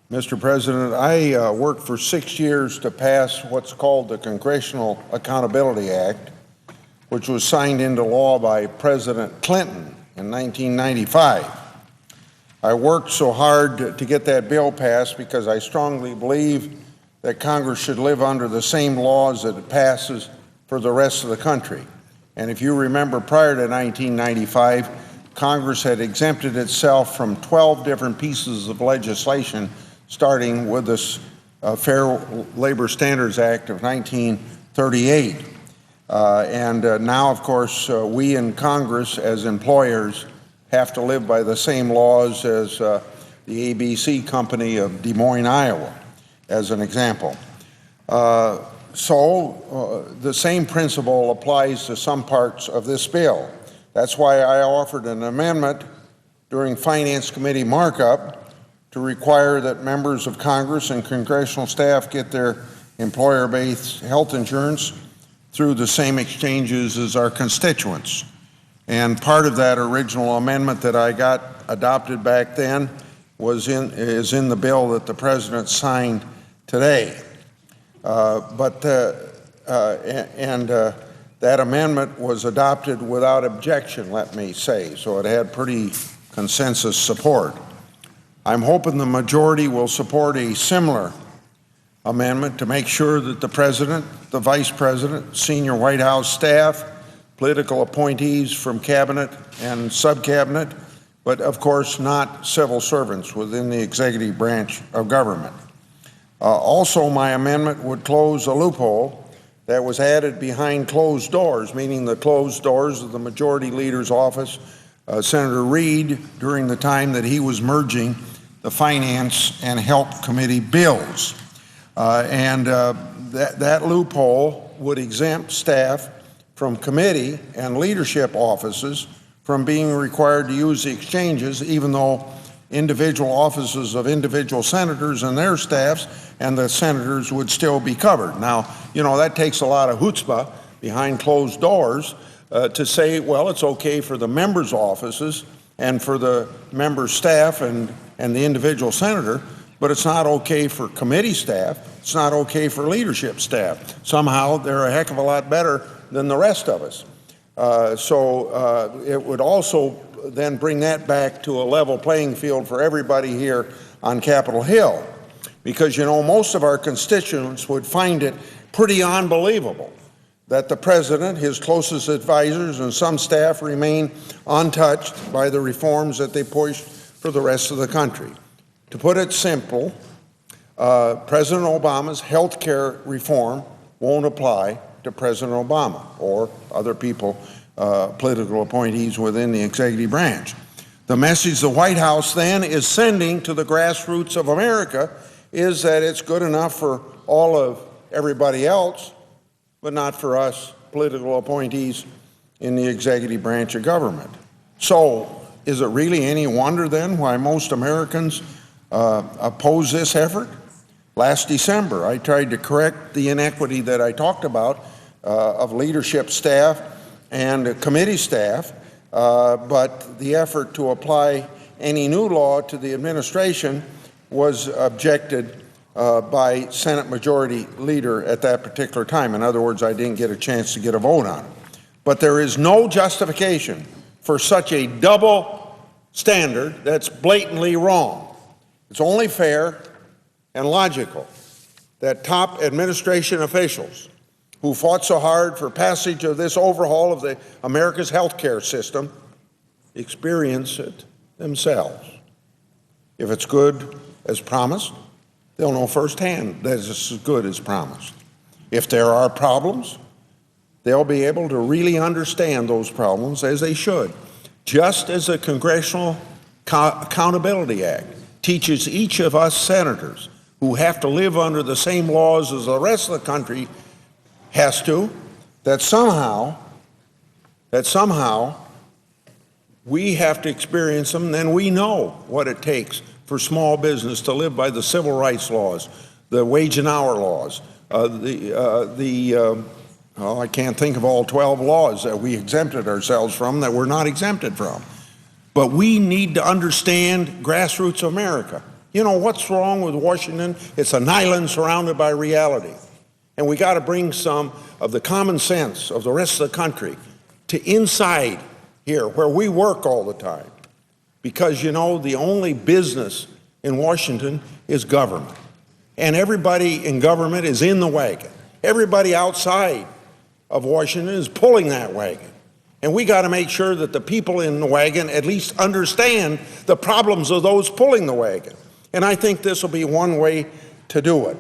Mr. President, I worked for 6 years to pass what's called the Congressional Accountability Act, which was signed into law by President Clinton in 1995. I worked so hard to get that bill passed because I strongly believe that Congress should live under the same laws that it passes for the rest of the country. And if you remember, prior to 1995, Congress had exempted itself from 12 different pieces of legislation, starting with this Fair Labor Standards Act of 1938. Now, of course, we in Congress as employers have to live by the same laws as the ABC Company of Des Moines, Iowa, as an example. The same principle applies to some parts of this bill. That's why I offered an amendment during Finance Committee markup to require that members of Congress and congressional staff get their employer-based health insurance through the same exchanges as our constituents. And part of that original amendment that I got adopted back then is in the bill that the President signed today. That amendment was adopted without objection, let me say, so it had pretty consensus support. I'm hoping the majority will support a similar amendment to make sure that the President, the Vice President, senior White House staff, political appointees from cabinet and sub-cabinet, but of course not civil servants within the executive branch of government. Also, my amendment would close a loophole that was added behind closed doors, meaning the closed doors of the Majority Leader's office, Senator Reid, during the time that he was merging the Finance and Health Committee bills. That loophole would exempt staff from committee and leadership offices from being required to use the exchanges, even though individual offices of individual senators and their staffs and the senators would still be covered. Now, you know, that takes a lot of chutzpah behind closed doors to say, well, it's okay for the members' offices and for the member staff and the individual senator, but it's not okay for committee staff. It's not okay for leadership staff. Somehow they're a heck of a lot better than the rest of us. It would also then bring that back to a level playing field for everybody here on Capitol Hill. Because, you know, most of our constituents would find it pretty unbelievable that the President, his closest advisors, and some staff remain untouched by the reforms that they push for the rest of the country. To put it simple, President Obama's health care reform won't apply to President Obama or other people, political appointees within the executive branch. The message the White House then is sending to the grassroots of America is that it's good enough for all of everybody else, but not for us political appointees in the executive branch of government. So, is it really any wonder then why most Americans oppose this effort? Last December, I tried to correct the inequity that I talked about of leadership staff and committee staff, but the effort to apply any new law to the administration was objected by Senate Majority Leader at that particular time. In other words, I didn't get a chance to get a vote on it. But there is no justification for such a double standard that's blatantly wrong. It's only fair and logical that top administration officials who fought so hard for passage of this overhaul of America's health care system experience it themselves. If it's good as promised, they'll know firsthand that it's as good as promised. If there are problems, they'll be able to really understand those problems as they should. Just as the Congressional Accountability Act teaches each of us senators who have to live under the same laws as the rest of the country has to, that somehow we have to experience them, then we know what it takes for small business to live by the civil rights laws, the wage and hour laws, I can't think of all 12 laws that we exempted ourselves from that we're not exempted from. But we need to understand grassroots America. You know, what's wrong with Washington? It's an island surrounded by reality. And we got to bring some of the common sense of the rest of the country to inside here where we work all the time. Because, you know, the only business in Washington is government. And everybody in government is in the wagon. Everybody outside of Washington is pulling that wagon. And we got to make sure that the people in the wagon at least understand the problems of those pulling the wagon. And I think this will be one way to do it.